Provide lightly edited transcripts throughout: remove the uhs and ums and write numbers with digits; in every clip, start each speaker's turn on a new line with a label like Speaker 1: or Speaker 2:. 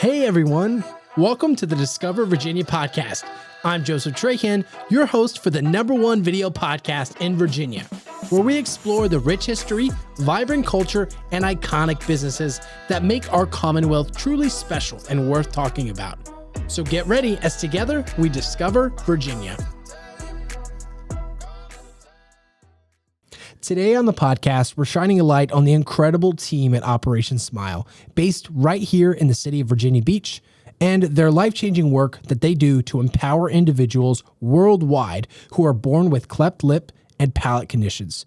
Speaker 1: Hey everyone, welcome to the Discover Virginia podcast. I'm Joseph Trahan, your host for the #1 video podcast in Virginia, where we explore the rich history, vibrant culture, and iconic businesses that make our Commonwealth truly special and worth talking about. So get ready as together we discover Virginia. Today on the podcast, we're shining a light on the incredible team at Operation Smile, based right here in the city of Virginia Beach, and their life-changing work that they do to empower individuals worldwide who are born with cleft lip and palate conditions.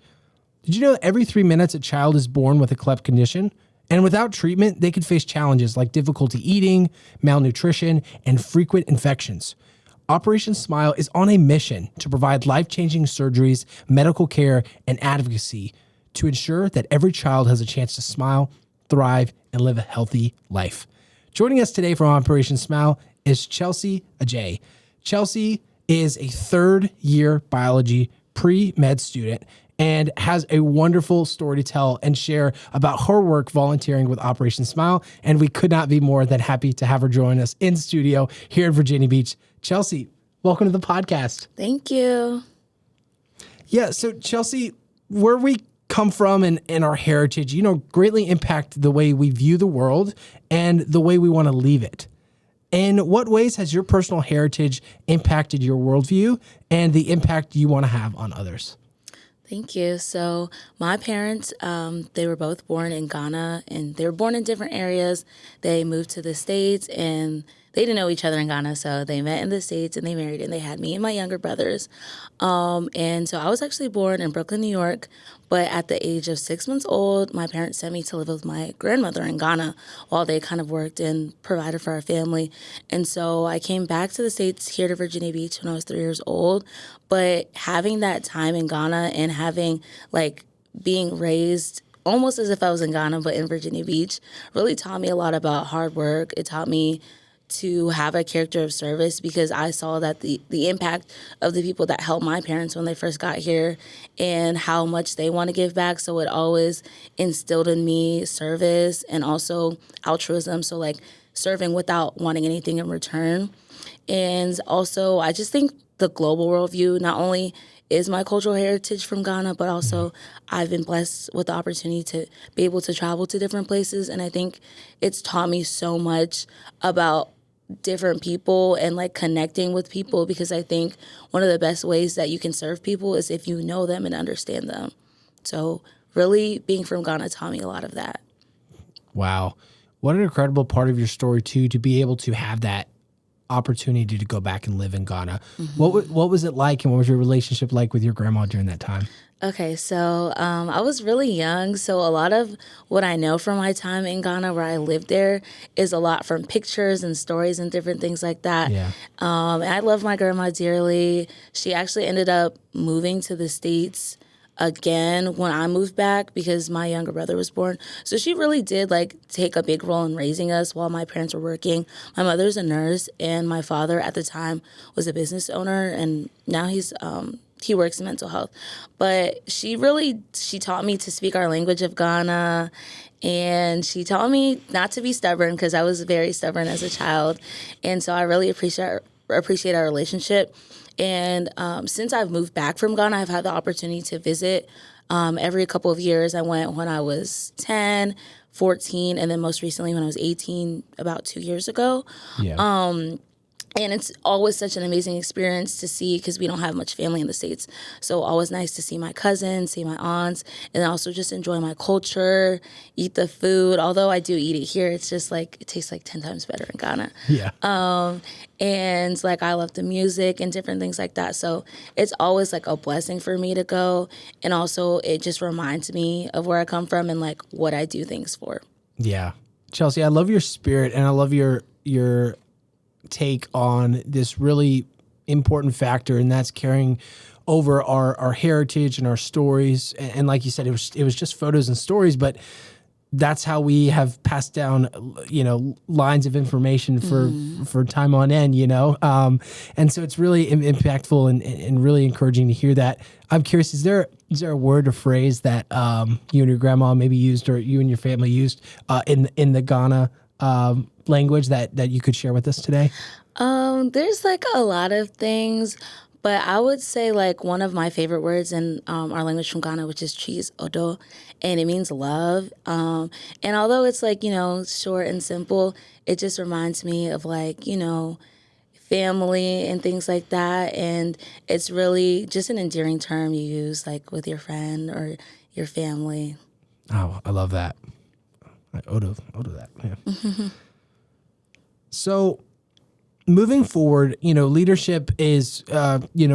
Speaker 1: Did you know that every 3 minutes a child is born with a cleft condition? And without treatment, they could face challenges like difficulty eating, malnutrition, and frequent infections. Operation Smile is on a mission to provide life-changing surgeries, medical care, and advocacy to ensure that every child has a chance to smile, thrive, and live a healthy life. Joining us today from Operation Smile is Chelsea Ajay. Chelsea is a third-year biology pre-med student and has a wonderful story to tell and share about her work volunteering with Operation Smile. And we could not be more than happy to have her join us in studio here in Virginia Beach. Chelsea, welcome to the podcast.
Speaker 2: Thank you.
Speaker 1: Yeah, so Chelsea, where we come from and our heritage, greatly impact the way we view the world and the way we want to leave it. In what ways has your personal heritage impacted your worldview and the impact you want to have on others?
Speaker 2: Thank you. So my parents, they were both born in Ghana, and they were born in different areas. They moved to the States, and they didn't know each other in Ghana, so they met in the States, and they married, and they had me and my younger brothers. And so I was actually born in Brooklyn, New York, but at the age of 6 months old, my parents sent me to live with my grandmother in Ghana while they kind of worked and provided for our family. And so I came back to the States here to Virginia Beach when I was 3 years old. But having that time in Ghana and having, being raised almost as if I was in Ghana, but in Virginia Beach, really taught me a lot about hard work. It taught me to have a character of service because I saw that the impact of the people that helped my parents when they first got here and how much they want to give back. So it always instilled in me service and also altruism. So serving without wanting anything in return. And also I just think the global worldview not only is my cultural heritage from Ghana, but also I've been blessed with the opportunity to be able to travel to different places. And I think it's taught me so much about different people and connecting with people, because I think one of the best ways that you can serve people is if you know them and understand them. So really being from Ghana taught me a lot of that.
Speaker 1: Wow. What an incredible part of your story too, to be able to have that opportunity to go back and live in Ghana. Mm-hmm. What was it like, and what was your relationship like with your grandma during that time?
Speaker 2: Okay, so I was really young, so a lot of what I know from my time in Ghana, where I lived there, is a lot from pictures and stories and different things like that.
Speaker 1: Yeah.
Speaker 2: And I love my grandma dearly. She actually ended up moving to the States again when I moved back because my younger brother was born. So she really did take a big role in raising us while my parents were working. My mother's a nurse, and my father at the time was a business owner, and now he works in mental health. But she taught me to speak our language of Ghana, and she taught me not to be stubborn because I was very stubborn as a child. And so I really appreciate our relationship. And since I've moved back from Ghana, I've had the opportunity to visit every couple of years. I went when I was 10, 14, and then most recently when I was 18, about 2 years ago.
Speaker 1: Yeah.
Speaker 2: And it's always such an amazing experience to see because we don't have much family in the States. So always nice to see my cousins, see my aunts, and also just enjoy my culture, eat the food. Although I do eat it here, it's just it tastes 10 times better in Ghana.
Speaker 1: Yeah.
Speaker 2: And I love the music and different things like that. So it's always a blessing for me to go. And also it just reminds me of where I come from and what I do things for.
Speaker 1: Yeah. Chelsea, I love your spirit, and I love your take on this really important factor, and that's carrying over our heritage and our stories. And like you said, it was just photos and stories, but that's how we have passed down, lines of information for time on end, and so it's really impactful and really encouraging to hear that. I'm curious, is there a word or phrase that you and your grandma maybe used, or you and your family used in the Ghana language that you could share with us today?
Speaker 2: There's like a lot of things, but I would say like one of my favorite words in our language from Ghana, which is cheese odo, and it means love. And although it's like, short and simple, it just reminds me of like, family and things like that. And it's really just an endearing term you use like with your friend or your family.
Speaker 1: Oh, I love that. I odo that. Yeah. So moving forward, leadership is,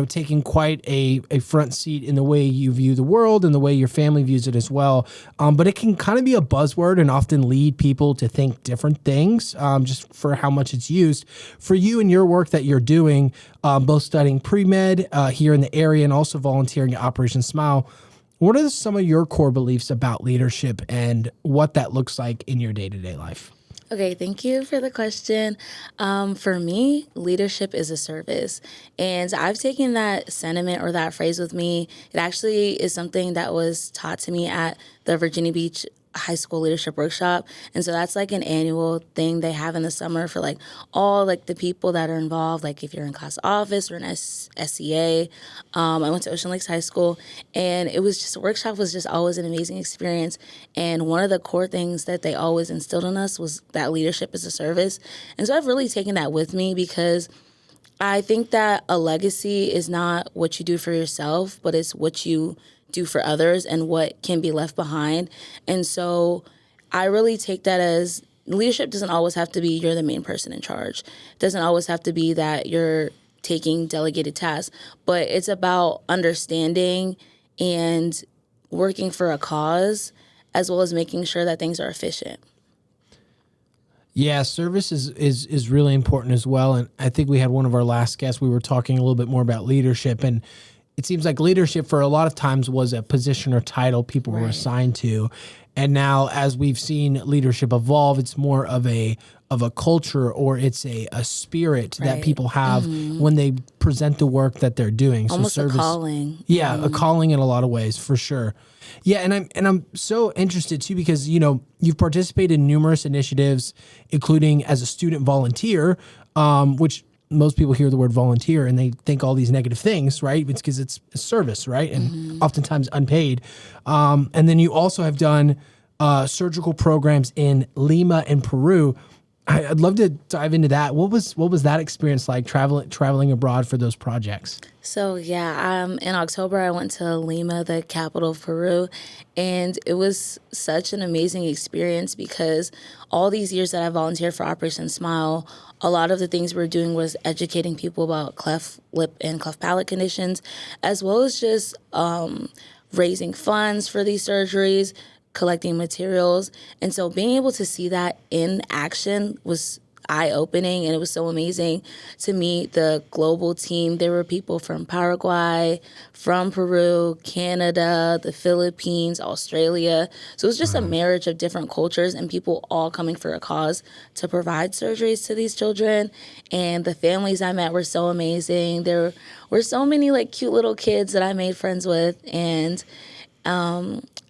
Speaker 1: taking quite a front seat in the way you view the world and the way your family views it as well. But it can kind of be a buzzword and often lead people to think different things, just for how much it's used. For you and your work that you're doing, both studying pre-med here in the area and also volunteering at Operation Smile, what are some of your core beliefs about leadership and what that looks like in your day-to-day life?
Speaker 2: Okay, thank you for the question. For me, leadership is a service. And I've taken that sentiment or that phrase with me. It actually is something that was taught to me at the Virginia Beach High School Leadership Workshop. And so that's like an annual thing they have in the summer for like all like the people that are involved. Like if you're in class office or an SCA. I went to Ocean Lakes High School, and it was just, a workshop was just always an amazing experience. And one of the core things that they always instilled in us was that leadership is a service. And so I've really taken that with me, because I think that a legacy is not what you do for yourself, but it's what you do for others and what can be left behind. And so I really take that as leadership doesn't always have to be you're the main person in charge. It doesn't always have to be that you're taking delegated tasks, but it's about understanding and working for a cause, as well as making sure that things are efficient.
Speaker 1: Yeah, service is really important as well. And I think we had one of our last guests, we were talking a little bit more about leadership, and it seems like leadership for a lot of times was a position or title people were assigned to. And now as we've seen leadership evolve, it's more of a culture, or it's a spirit that people have when they present the work that they're doing.
Speaker 2: Almost
Speaker 1: so service,
Speaker 2: a calling.
Speaker 1: Yeah, a calling in a lot of ways, for sure. Yeah, and I'm so interested too, because you've participated in numerous initiatives, including as a student volunteer, which most people hear the word volunteer and they think all these negative things, right? It's because it's a service, right? And oftentimes unpaid. And then you also have done surgical programs in Lima and Peru. I'd love to dive into that. What was that experience like, traveling abroad for those projects?
Speaker 2: So yeah, in October I went to Lima, the capital of Peru, and it was such an amazing experience, because all these years that I volunteered for Operation Smile, a lot of the things we were doing was educating people about cleft lip and cleft palate conditions, as well as just raising funds for these surgeries, collecting materials. And so being able to see that in action was eye-opening, and it was so amazing to meet the global team. There were people from Paraguay, from Peru, Canada, the Philippines, Australia. So it was just a marriage of different cultures and people all coming for a cause to provide surgeries to these children. And the families I met were so amazing. There were so many like cute little kids that I made friends with. And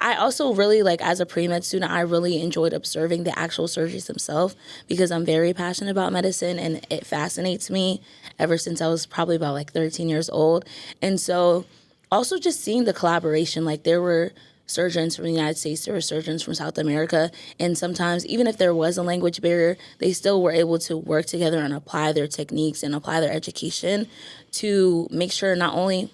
Speaker 2: I also really, like, as a pre-med student, I really enjoyed observing the actual surgeries themselves, because I'm very passionate about medicine and it fascinates me ever since I was probably about like 13 years old. And so also just seeing the collaboration, like there were surgeons from the United States, there were surgeons from South America, and sometimes even if there was a language barrier, they still were able to work together and apply their techniques and apply their education to make sure not only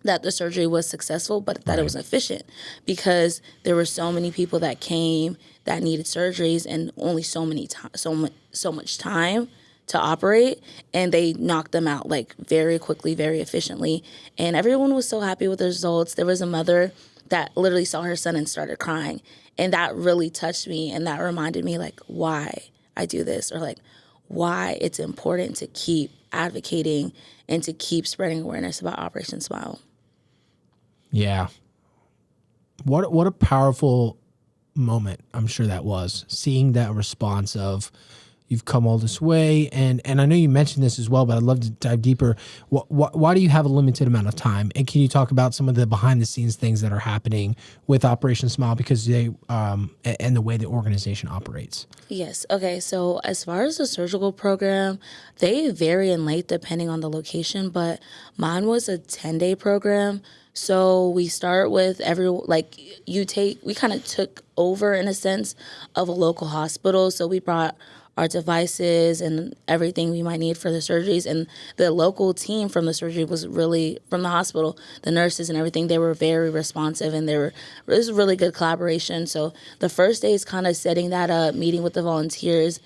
Speaker 2: that the surgery was successful, but that it was efficient, because there were so many people that came that needed surgeries and only so much time to operate, and they knocked them out like very quickly, very efficiently, and everyone was so happy with the results. There was a mother that literally saw her son and started crying, and that really touched me, and that reminded me like why I do this, or like why it's important to keep advocating and to keep spreading awareness about Operation Smile.
Speaker 1: Yeah. What a powerful moment I'm sure that was, seeing that response of you've come all this way, and I know you mentioned this as well, but I'd love to dive deeper. Why do you have a limited amount of time? And can you talk about some of the behind the scenes things that are happening with Operation Smile, because they and the way the organization operates?
Speaker 2: Yes. Okay. So as far as the surgical program, they vary in length depending on the location, but mine was a 10-day program. So we start with we kind of took over in a sense of a local hospital. So we brought our devices and everything we might need for the surgeries. And the local team from the surgery was really, from the hospital, the nurses and everything, they were very responsive, and it was really good collaboration. So the first day is kind of setting that up, meeting with the volunteers,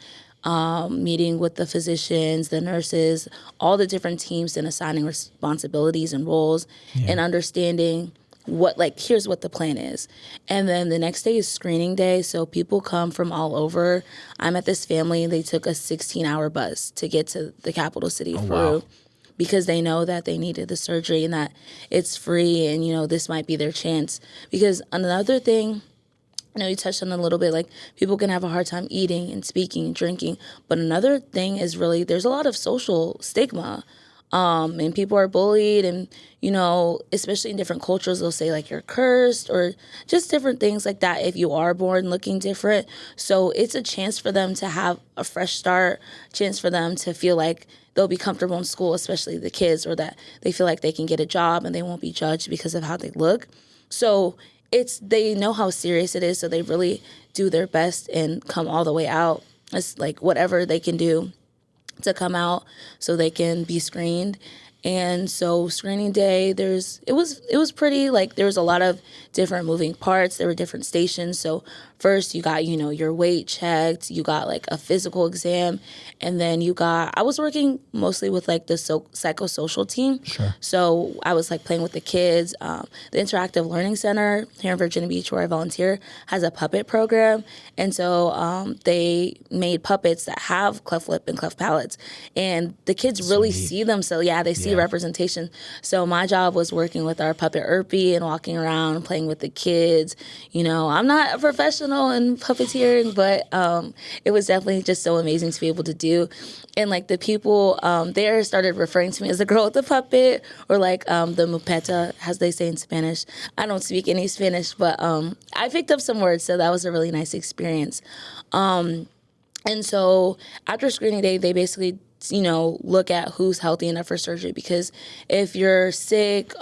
Speaker 2: meeting with the physicians, the nurses, all the different teams, and assigning responsibilities and roles, and understanding here's what the plan is. And then the next day is screening day. So people come from all over. I met this family, and they took a 16-hour bus to get to the capital city of Peru, because they know that they needed the surgery and that it's free, and, this might be their chance. Because another thing, I know you touched on it a little bit, like people can have a hard time eating and speaking and drinking. But another thing is really there's a lot of social stigma. And people are bullied, and, especially in different cultures, they'll say like you're cursed or just different things like that if you are born looking different. So it's a chance for them to have a fresh start, chance for them to feel like they'll be comfortable in school, especially the kids, or that they feel like they can get a job and they won't be judged because of how they look. So they know how serious it is, so they really do their best and come all the way out. It's like whatever they can do to come out so they can be screened. And so screening day, it was pretty, like, there was a lot of different moving parts. There were different stations. So first you got, your weight checked, you got like a physical exam, and then I was working mostly with like the psychosocial team.
Speaker 1: Sure.
Speaker 2: So I was like playing with the kids. The Interactive Learning Center here in Virginia Beach, where I volunteer, has a puppet program. And so they made puppets that have cleft lip and cleft palates. And the kids really see them. So yeah, they see representation. So my job was working with our puppet Irpy and walking around, playing with the kids. I'm not a professional in puppeteering, but it was definitely just so amazing to be able to do. And like the people there started referring to me as the girl with the puppet, or like the mupeta, as they say in Spanish. I don't speak any Spanish, but I picked up some words, so that was a really nice experience. And so after screening day, they basically look at who's healthy enough for surgery, because if you're sick,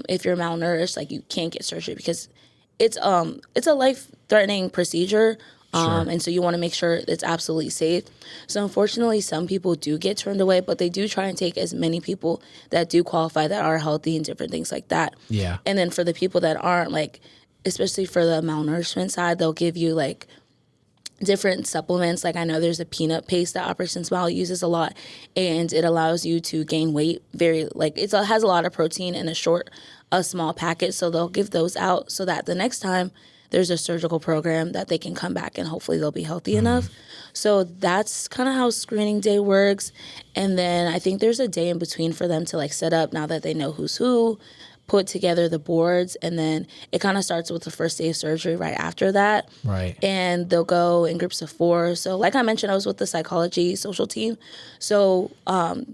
Speaker 2: if you're malnourished, like, you can't get surgery, because it's a life-threatening procedure.
Speaker 1: Sure.
Speaker 2: And so you want to make sure it's absolutely safe. So unfortunately, some people do get turned away, but they do try and take as many people that do qualify, that are healthy, and different things like that.
Speaker 1: Yeah.
Speaker 2: And then for the people that aren't, like, especially for the malnourishment side, they'll give you like different supplements. Like, I know there's a peanut paste that Operation Smile uses a lot, and it allows you to gain weight it has a lot of protein in a small packet. So they'll give those out so that the next time there's a surgical program, that they can come back and hopefully they'll be healthy enough. So that's kind of how screening day works. And then I think there's a day in between for them to like set up, now that they know who's who, put together the boards, and then it kind of starts with the first day of surgery right after that.
Speaker 1: Right.
Speaker 2: And they'll go in groups of 4. So like I mentioned, I was with the psychology social team. So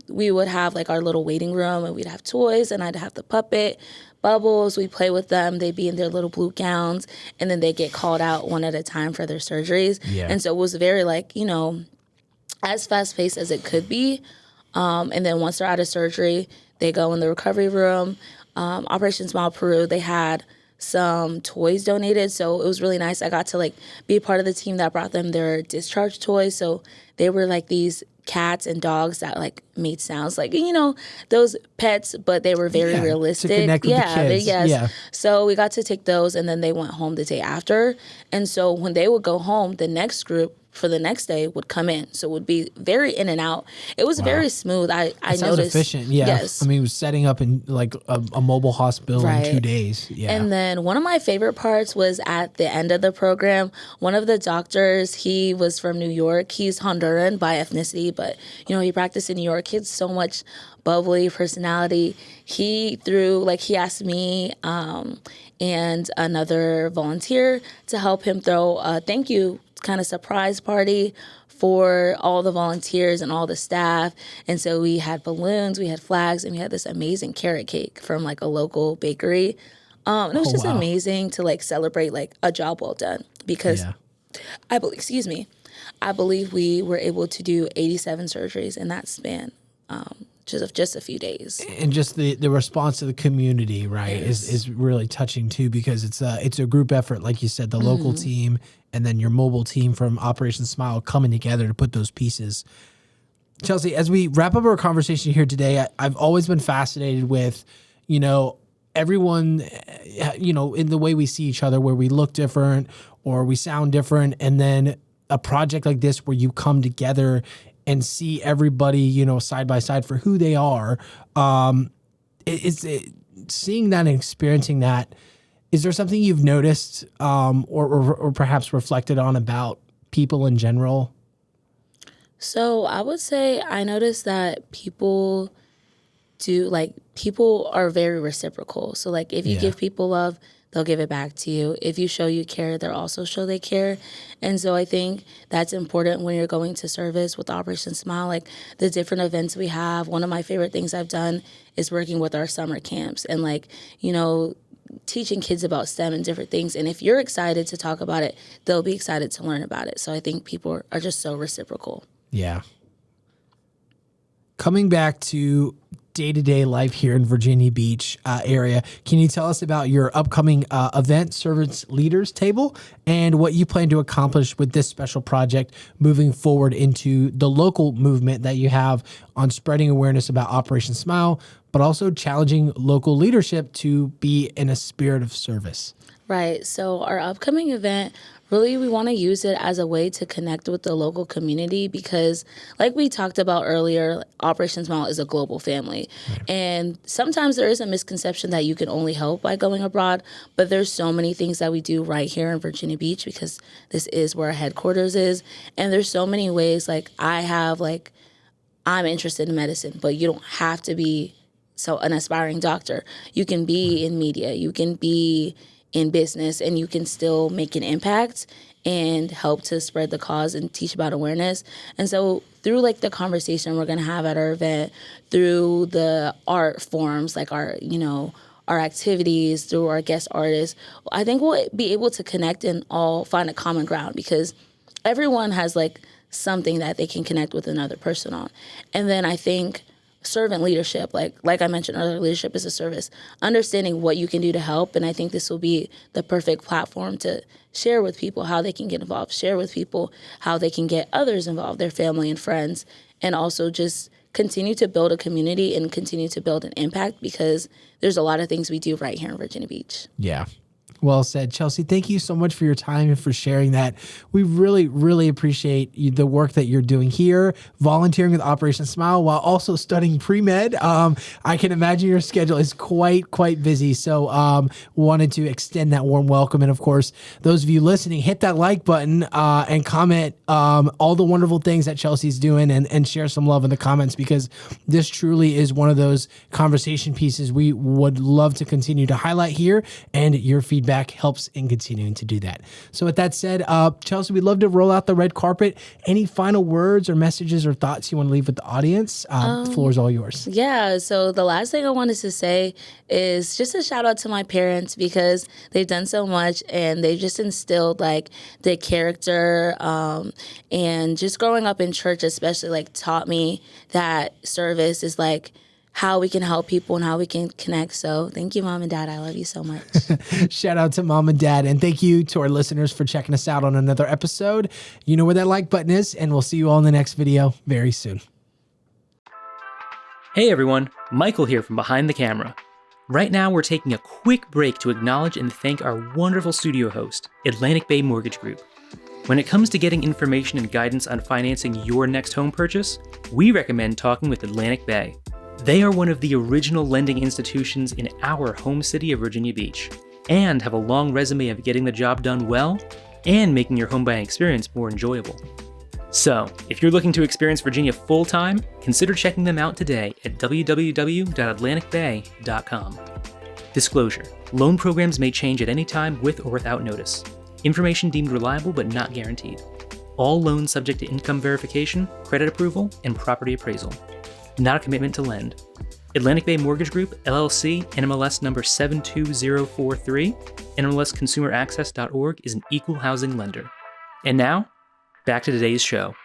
Speaker 2: we would have like our little waiting room, and we'd have toys, and I'd have the puppet, Bubbles. We play with them. They'd be in their little blue gowns, and then they get called out one at a time for their surgeries.
Speaker 1: Yeah.
Speaker 2: And so it was very as fast-paced as it could be. And then once they're out of surgery, they go in the recovery room. Operation Smile Peru, they had some toys donated, so it was really nice. I got to be a part of the team that brought them their discharge toys. So they were like these cats and dogs that made sounds, those pets, but they were very realistic.
Speaker 1: To connect with the kids.
Speaker 2: Yes.
Speaker 1: Yeah.
Speaker 2: So we got to take those, and then they went home the day after. And so when they would go home, the next group for the next day would come in. So it would be very in and out. It was very smooth. I
Speaker 1: sounds
Speaker 2: noticed.
Speaker 1: Efficient. Yeah.
Speaker 2: Yes.
Speaker 1: I mean, it was setting up in a mobile hospital in 2 days. Yeah.
Speaker 2: And then one of my favorite parts was at the end of the program. One of the doctors, he was from New York. He's Honduran by ethnicity, but he practiced in New York. He had so much bubbly personality. He asked me and another volunteer to help him throw a thank you kind of surprise party for all the volunteers and all the staff. And so we had balloons, we had flags, and we had this amazing carrot cake from like a local bakery. And it was just amazing to like celebrate like a job well done, because I believe we were able to do 87 surgeries in that span, just a few days.
Speaker 1: And just the response to the community, right, is really touching too, because it's a group effort, like you said, the local team and then your mobile team from Operation Smile coming together to put those pieces. Chelsea, as we wrap up our conversation here today, I've always been fascinated with, everyone, in the way we see each other, where we look different or we sound different, and then a project like this where you come together and see everybody, side by side for who they are. Seeing that and experiencing that, is there something you've noticed or perhaps reflected on about people in general?
Speaker 2: So I would say I noticed that people are very reciprocal. So like if you give people love, they'll give it back to you. If you show you care, they'll also show they care. And so I think that's important when you're going to service with Operation Smile, like the different events we have. One of my favorite things I've done is working with our summer camps and teaching kids about STEM and different things. And if you're excited to talk about it, they'll be excited to learn about it. So I think people are just so reciprocal. Yeah.
Speaker 1: Coming back to day-to-day life here in Virginia Beach area, can you tell us about your upcoming event, Servants Leaders Table, and what you plan to accomplish with this special project moving forward into the local movement that you have on spreading awareness about Operation Smile, but also challenging local leadership to be in a spirit of service?
Speaker 2: Right. So our upcoming event, really, we want to use it as a way to connect with the local community because, like we talked about earlier, Operation Smile is a global family. Right. And sometimes there is a misconception that you can only help by going abroad, but there's so many things that we do right here in Virginia Beach because this is where our headquarters is. And there's so many ways, I'm interested in medicine, but you don't have to be an aspiring doctor. You can be in media, you can be in business, and you can still make an impact and help to spread the cause and teach about awareness. And so through the conversation we're going to have at our event, through the art forms, like our activities, through our guest artists, I think we'll be able to connect and all find a common ground because everyone has something that they can connect with another person on. And then I think servant leadership, like I mentioned earlier, leadership is a service, understanding what you can do to help. And I think this will be the perfect platform to share with people how they can get involved, share with people how they can get others involved, their family and friends, and also just continue to build a community and continue to build an impact because there's a lot of things we do right here in Virginia Beach.
Speaker 1: Yeah. Well said, Chelsea. Thank you so much for your time and for sharing that. We really, really appreciate the work that you're doing here, volunteering with Operation Smile while also studying pre-med. I can imagine your schedule is quite busy. So wanted to extend that warm welcome. And of course, those of you listening, hit that like button and comment all the wonderful things that Chelsea's doing and share some love in the comments because this truly is one of those conversation pieces we would love to continue to highlight here, and your feedback helps in continuing to do that. So with that said, Chelsea, we'd love to roll out the red carpet. Any final words or messages or thoughts you want to leave with the audience? The floor is all yours.
Speaker 2: Yeah. So the last thing I wanted to say is just a shout out to my parents because they've done so much and they've just instilled the character and just growing up in church especially taught me that service is how we can help people and how we can connect. So thank you, Mom and Dad. I love you so much.
Speaker 1: Shout out to Mom and Dad. And thank you to our listeners for checking us out on another episode. You know where that like button is, and we'll see you all in the next video very soon.
Speaker 3: Hey everyone, Michael here from behind the camera. Right now we're taking a quick break to acknowledge and thank our wonderful studio host, Atlantic Bay Mortgage Group. When it comes to getting information and guidance on financing your next home purchase, we recommend talking with Atlantic Bay. They are one of the original lending institutions in our home city of Virginia Beach, and have a long resume of getting the job done well and making your home buying experience more enjoyable. So, if you're looking to experience Virginia full-time, consider checking them out today at www.atlanticbay.com. Disclosure: loan programs may change at any time with or without notice. Information deemed reliable but not guaranteed. All loans subject to income verification, credit approval, and property appraisal. Not a commitment to lend. Atlantic Bay Mortgage Group, LLC, NMLS number 72043, NMLSconsumeraccess.org is an equal housing lender. And now, back to today's show.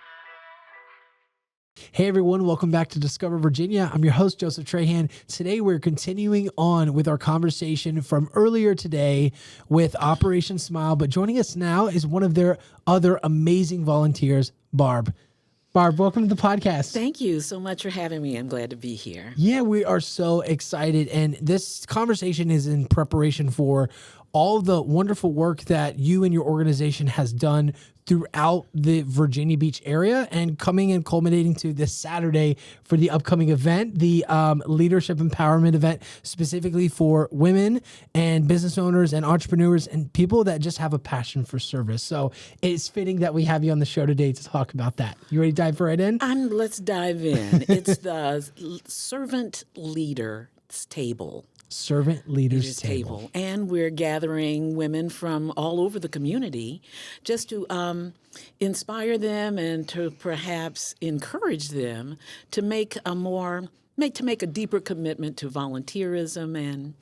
Speaker 1: Hey everyone, welcome back to Discover Virginia. I'm your host, Joseph Trahan. Today we're continuing on with our conversation from earlier today with Operation Smile, but joining us now is one of their other amazing volunteers, Barb. Barb, welcome to the podcast.
Speaker 4: Thank you so much for having me. I'm glad to be here.
Speaker 1: Yeah, we are so excited. And this conversation is in preparation for all the wonderful work that you and your organization has done throughout the Virginia Beach area and coming and culminating to this Saturday for the upcoming event, the Leadership Empowerment event, specifically for women and business owners and entrepreneurs and people that just have a passion for service. So it's fitting that we have you on the show today to talk about that. You ready to dive right in?
Speaker 4: Let's dive in. It's the Servant Leaders Table.
Speaker 1: Servant Leaders Table.
Speaker 4: And we're gathering women from all over the community just to inspire them and to perhaps encourage them to make a deeper commitment to volunteerism and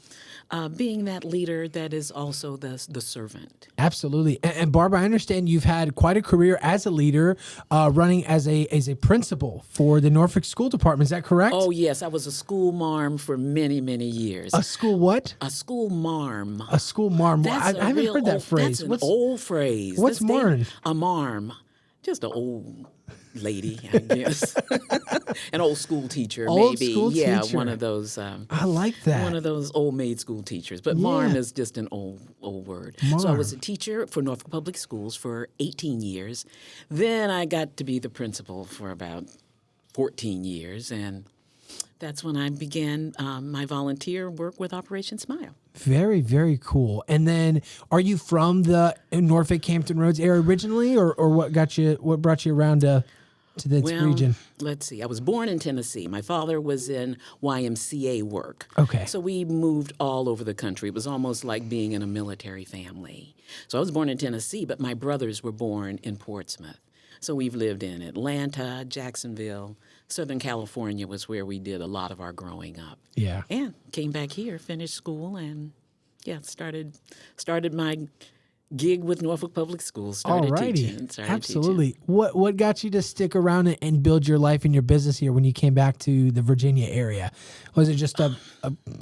Speaker 4: being that leader that is also the servant.
Speaker 1: Absolutely. And Barb, I understand you've had quite a career as a leader, running as a principal for the Norfolk School Department. Is that correct?
Speaker 4: Oh, yes. I was a school marm for many, many years.
Speaker 1: A school what?
Speaker 4: A school marm.
Speaker 1: A school marm. I haven't heard that phrase.
Speaker 4: That's an old phrase.
Speaker 1: What's marm?
Speaker 4: A marm. Just an old lady, I guess. An old school teacher,
Speaker 1: old
Speaker 4: maybe.
Speaker 1: School
Speaker 4: yeah,
Speaker 1: teacher.
Speaker 4: One of those.
Speaker 1: I like that.
Speaker 4: One of those old maid school teachers. But marm is just an old word.
Speaker 1: Marm.
Speaker 4: So I was a teacher for Norfolk Public Schools for 18 years. Then I got to be the principal for about 14 years. And that's when I began my volunteer work with Operation Smile.
Speaker 1: Very, very cool. And then, are you from the Norfolk Hampton Roads area originally, or what brought you around to this region?
Speaker 4: Let's see. I was born in Tennessee. My father was in YMCA work.
Speaker 1: Okay.
Speaker 4: So we moved all over the country. It was almost like being in a military family. So I was born in Tennessee, but my brothers were born in Portsmouth. So we've lived in Atlanta, Jacksonville, Southern California was where we did a lot of our growing up.
Speaker 1: Yeah.
Speaker 4: And came back here, finished school, and started my gig with Norfolk Public Schools. Started teaching.
Speaker 1: Absolutely. What got you to stick around and build your life and your business here when you came back to the Virginia area? Was it just a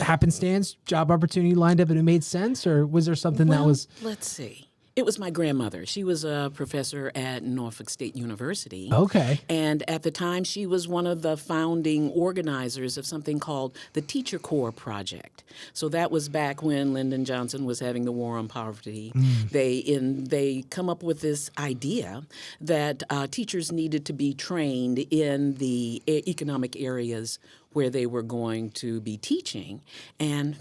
Speaker 1: happenstance, job opportunity lined up and it made sense, or was there something that was?
Speaker 4: Let's see. It was my grandmother. She was a professor at Norfolk State University.
Speaker 1: Okay.
Speaker 4: And at the time, she was one of the founding organizers of something called the Teacher Corps Project. So that was back when Lyndon Johnson was having the war on poverty. They come up with this idea that teachers needed to be trained in the economic areas where they were going to be teaching. And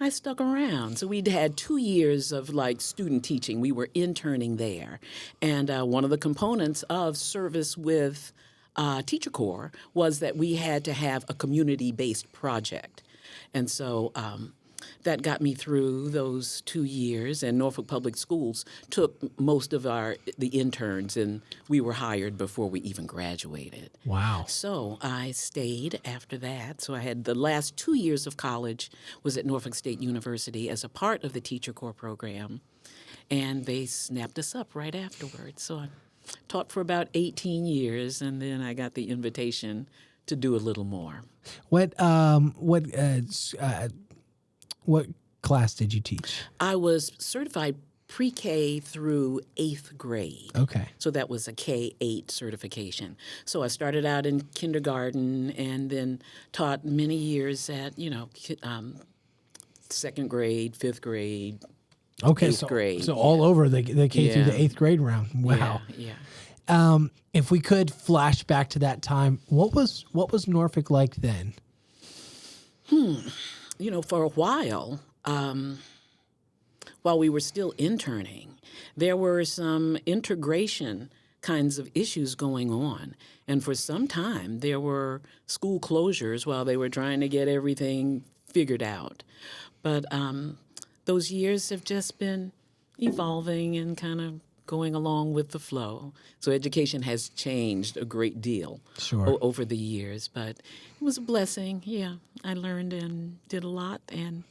Speaker 4: I stuck around. So we'd had 2 years of student teaching. We were interning there. And one of the components of service with Teacher Corps was that we had to have a community-based project. And so that got me through those 2 years. And Norfolk Public Schools took most of the interns, and we were hired before we even graduated.
Speaker 1: Wow.
Speaker 4: So I stayed after that. So I had the last 2 years of college was at Norfolk State University as a part of the Teacher Corps program. And they snapped us up right afterwards. So I taught for about 18 years, and then I got the invitation to do a little more.
Speaker 1: What class did you teach?
Speaker 4: I was certified pre-K through 8th grade.
Speaker 1: Okay.
Speaker 4: So that was a K-8 certification. So I started out in kindergarten and then taught many years at, 2nd grade, 5th grade,
Speaker 1: Okay,
Speaker 4: 8th grade.
Speaker 1: So all over the K through the 8th grade round. Wow.
Speaker 4: Yeah.
Speaker 1: If we could flash back to that time, what was Norfolk like then?
Speaker 4: For a while we were still interning, there were some integration kinds of issues going on. And for some time, there were school closures while they were trying to get everything figured out. But those years have just been evolving and kind of going along with the flow. So education has changed a great deal
Speaker 1: Sure.
Speaker 4: over the years, but it was a blessing. Yeah, I learned and did a lot, and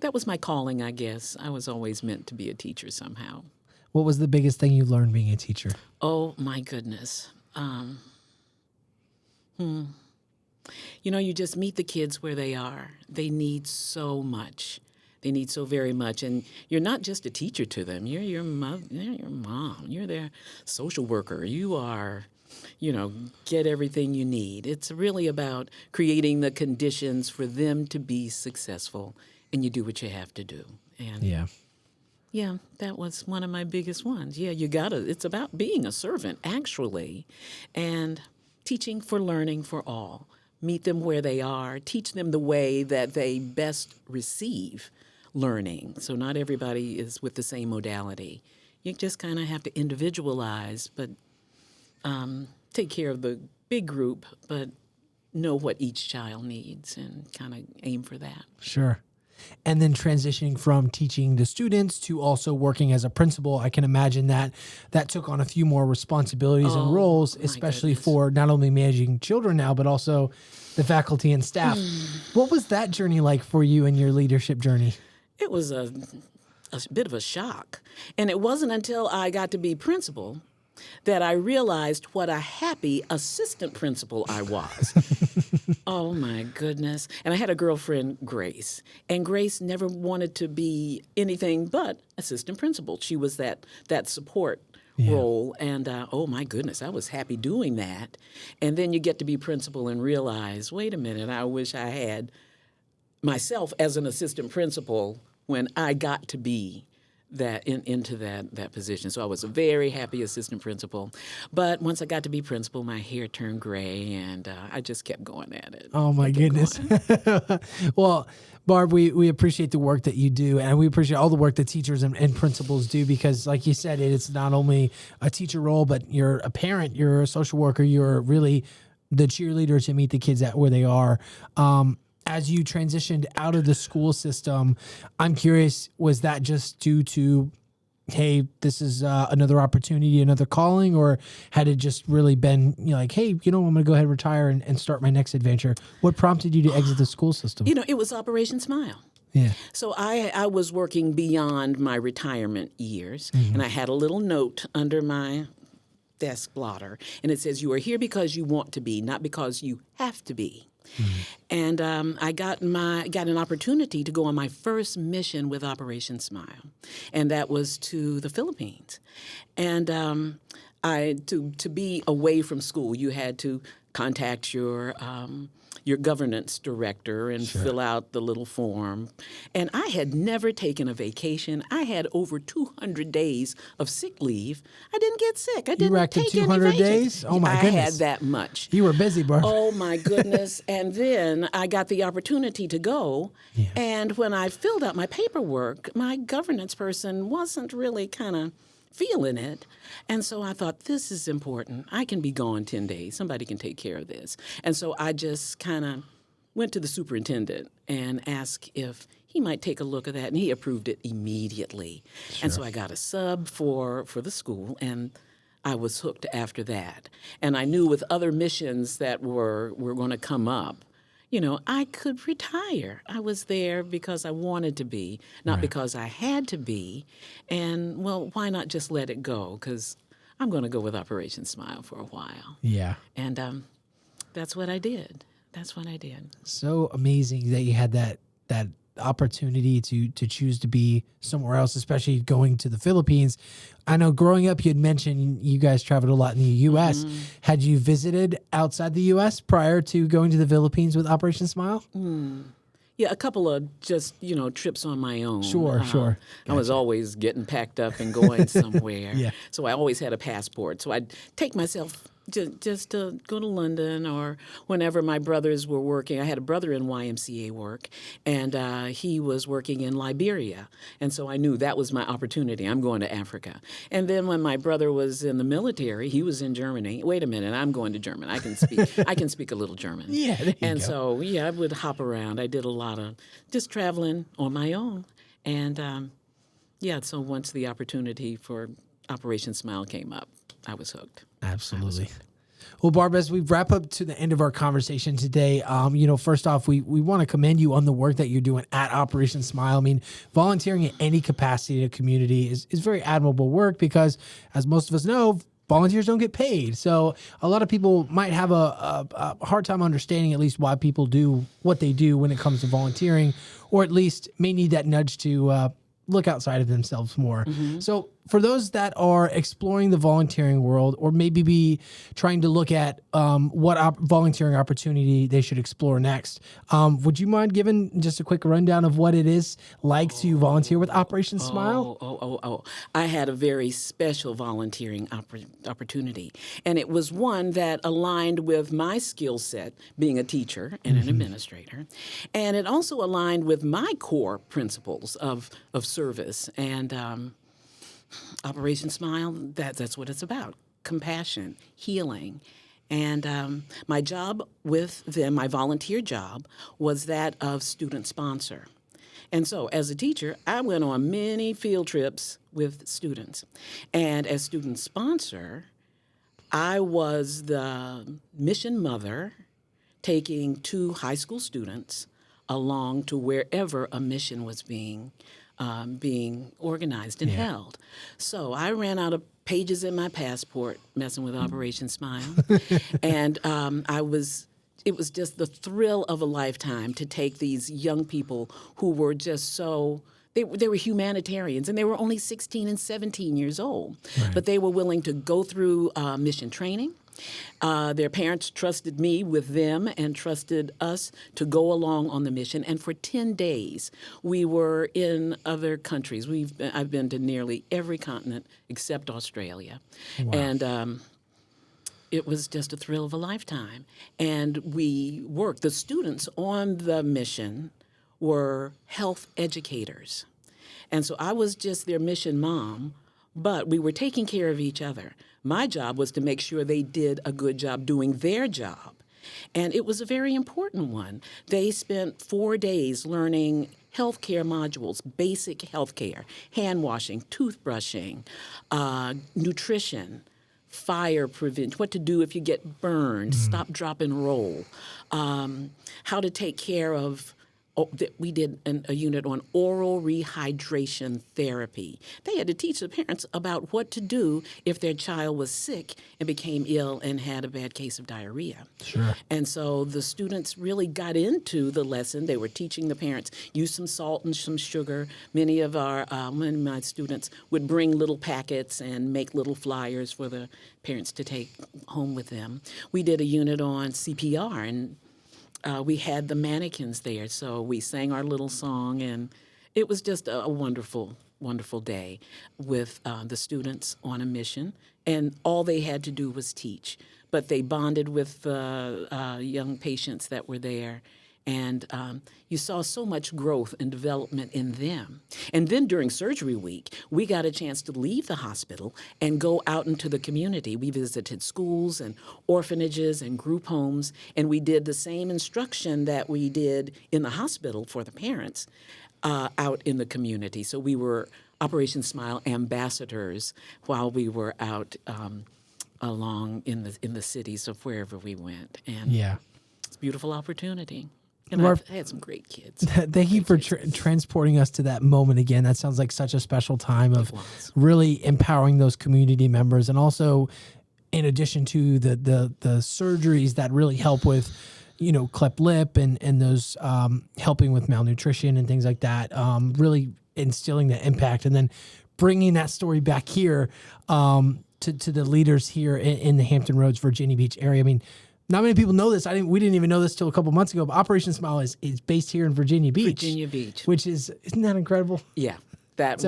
Speaker 4: that was my calling, I guess. I was always meant to be a teacher somehow.
Speaker 1: What was the biggest thing you learned being a teacher?
Speaker 4: Oh, my goodness. You know, you just meet the kids where they are. They need so much. They need so very much. And you're not just a teacher to them. You're your mother, you're your mom. You're their social worker. You are, you know, get everything you need. It's really about creating the conditions for them to be successful. And you do what you have to do. And yeah, that was one of my biggest ones. Yeah, it's about being a servant, actually, and teaching for learning for all. Meet them where they are, teach them the way that they best receive learning. So not everybody is with the same modality. You just kind of have to individualize, but take care of the big group, but know what each child needs and kind of aim for that.
Speaker 1: Sure. And then transitioning from teaching the students to also working as a principal, I can imagine that took on a few more responsibilities and roles, especially for not only managing children now, but also the faculty and staff. What was that journey like for you and your leadership journey?
Speaker 4: It was a bit of a shock. And it wasn't until I got to be principal that I realized what a happy assistant principal I was. Oh, my goodness. And I had a girlfriend, Grace, and Grace never wanted to be anything but assistant principal. She was that support role, and oh, my goodness, I was happy doing that. And then you get to be principal and realize, wait a minute, I wish I had myself as an assistant principal when I got to be into that position. So I was a very happy assistant principal. But once I got to be principal, my hair turned gray, and I just kept going at it.
Speaker 1: Oh, my goodness. Well, Barb, we appreciate the work that you do, and we appreciate all the work that teachers and principals do, because like you said, it's not only a teacher role, but you're a parent, you're a social worker, you're really the cheerleader to meet the kids at where they are. As you transitioned out of the school system, I'm curious, was that just due to, hey, this is another opportunity, another calling, or had it just really been like, hey, I'm going to go ahead and retire and start my next adventure? What prompted you to exit the school system?
Speaker 4: It was Operation Smile.
Speaker 1: Yeah.
Speaker 4: So I was working beyond my retirement years, and I had a little note under my desk blotter, and it says, you are here because you want to be, not because you have to be. And I got an opportunity to go on my first mission with Operation Smile, and that was to the Philippines. And to be away from school, you had to contact your governance director and fill out the little form. And I had never taken a vacation. I had over 200 days of sick leave. I didn't get sick. I didn't
Speaker 1: racked
Speaker 4: take
Speaker 1: 200
Speaker 4: any vacation.
Speaker 1: days? Oh, my goodness.
Speaker 4: I had that much.
Speaker 1: You were busy, Barb.
Speaker 4: Oh, my goodness. And then I got the opportunity to go. Yeah. And when I filled out my paperwork, my governance person wasn't really kind of feeling it. And so I thought, this is important. I can be gone 10 days. Somebody can take care of this. And so I just kind of went to the superintendent and asked if he might take a look at that, and he approved it immediately. Sure. And so I got a sub for the school, and I was hooked after that. And I knew with other missions that were going to come up, I could retire. I was there because I wanted to be, not because I had to be. And, well, why not just let it go? Because I'm going to go with Operation Smile for a while.
Speaker 1: Yeah.
Speaker 4: And that's what I did. That's what I did.
Speaker 1: So amazing that you had that opportunity to choose to be somewhere else, especially going to the Philippines. I know growing up, you had mentioned you guys traveled a lot in the U.S. Had you visited outside the U.S. prior to going to the Philippines with Operation Smile?
Speaker 4: Yeah, a couple of just, trips on my own.
Speaker 1: Sure. Gotcha.
Speaker 4: I was always getting packed up and going somewhere.
Speaker 1: Yeah.
Speaker 4: So I always had a passport. So I'd take myself just to go to London, or whenever my brothers were working. I had a brother in YMCA work, and he was working in Liberia. And so I knew that was my opportunity. I'm going to Africa. And then when my brother was in the military, he was in Germany. Wait a minute, I'm going to Germany. I can speak a little German.
Speaker 1: Yeah, there you go.
Speaker 4: So, I would hop around. I did a lot of just traveling on my own. And, so once the opportunity for Operation Smile came up, I was hooked.
Speaker 1: Absolutely. Well, Barb, as we wrap up to the end of our conversation today, first off, we want to commend you on the work that you're doing at Operation Smile. I mean, volunteering in any capacity in a community is very admirable work because, as most of us know, volunteers don't get paid. So a lot of people might have a hard time understanding at least why people do what they do when it comes to volunteering, or at least may need that nudge to look outside of themselves more. So for those that are exploring the volunteering world, or maybe be trying to look at what volunteering opportunity they should explore next, would you mind giving just a quick rundown of what it is like to volunteer with Operation Smile?
Speaker 4: I had a very special volunteering opportunity, and it was one that aligned with my skill set, being a teacher and an administrator, and it also aligned with my core principles of service. And Operation Smile, that's what it's about: compassion, healing. And my job with them, my volunteer job, was that of student sponsor. And so as a teacher, I went on many field trips with students. And as student sponsor, I was the mission mother taking 2 high school students along to wherever a mission was being organized and held. So I ran out of pages in my passport messing with Operation Smile. And it was just the thrill of a lifetime to take these young people who were just so, they were humanitarians, and they were only 16 and 17 years old. Right. But they were willing to go through mission training. Their parents trusted me with them and trusted us to go along on the mission. And for 10 days, we were in other countries. I've been to nearly every continent except Australia. Wow. And it was just a thrill of a lifetime. And we worked. The students on the mission were health educators. And so I was just their mission mom, but we were taking care of each other. My job was to make sure they did a good job doing their job. And it was a very important one. They spent 4 days learning healthcare modules, basic healthcare, hand washing, toothbrushing, nutrition, fire prevention, what to do if you get burned, stop, drop, and roll, how to take care of. We did a unit on oral rehydration therapy. They had to teach the parents about what to do if their child was sick and became ill and had a bad case of diarrhea.
Speaker 1: Sure.
Speaker 4: And so the students really got into the lesson. They were teaching the parents, use some salt and some sugar. Many of my students would bring little packets and make little flyers for the parents to take home with them. We did a unit on CPR, and we had the mannequins there, so we sang our little song, and it was just a wonderful, wonderful day with the students on a mission, and all they had to do was teach. But they bonded with the young patients that were there, and you saw so much growth and development in them. And then during surgery week, we got a chance to leave the hospital and go out into the community. We visited schools and orphanages and group homes, and we did the same instruction that we did in the hospital for the parents out in the community. So we were Operation Smile ambassadors while we were out along in the cities of wherever we went. And it's a beautiful opportunity. And I had some great kids.
Speaker 1: Thank you for transporting us to that moment again. That sounds like such a special time of really empowering those community members, and also, in addition to the surgeries that really help with, cleft lip and those helping with malnutrition and things like that, really instilling that impact, and then bringing that story back here to the leaders here in the Hampton Roads, Virginia Beach area. I mean, not many people know this. We didn't even know this till a couple months ago. But Operation Smile is based here in Virginia Beach. Which isn't that incredible?
Speaker 4: Yeah, that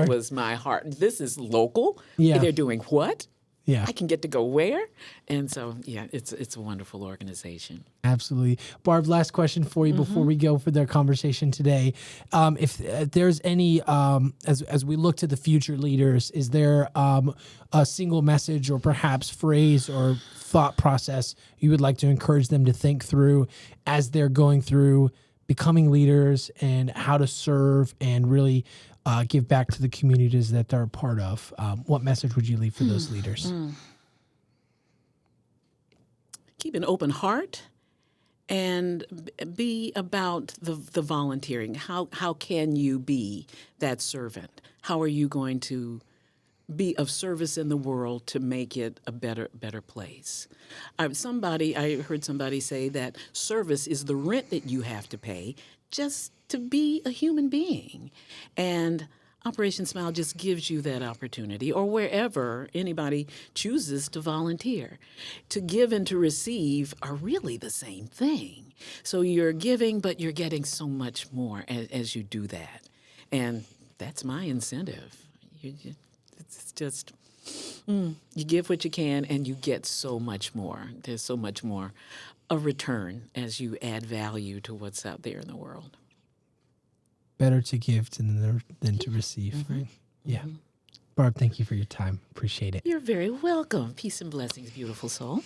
Speaker 4: was my heart. This is local.
Speaker 1: Yeah,
Speaker 4: they're doing what?
Speaker 1: Yeah,
Speaker 4: I can get to go where? And so, it's a wonderful organization.
Speaker 1: Absolutely. Barb, last question for you before we go for their conversation today. If there's any, as we look to the future leaders, is there a single message or perhaps phrase or thought process you would like to encourage them to think through as they're going through becoming leaders and how to serve and really give back to the communities that they're a part of, what message would you leave for those leaders?
Speaker 4: Keep an open heart and be about the volunteering. How can you be that servant? How are you going to be of service in the world to make it a better place? I heard somebody say that service is the rent that you have to pay just to be a human being. And Operation Smile just gives you that opportunity, or wherever anybody chooses to volunteer. To give and to receive are really the same thing. So you're giving, but you're getting so much more as you do that. And that's my incentive. It's just, you give what you can and you get so much more. There's so much more a return as you add value to what's out there in the world.
Speaker 1: Better to give than to receive, right? Yeah. Barb, thank you for your time. Appreciate it.
Speaker 4: You're very welcome. Peace and blessings, beautiful soul.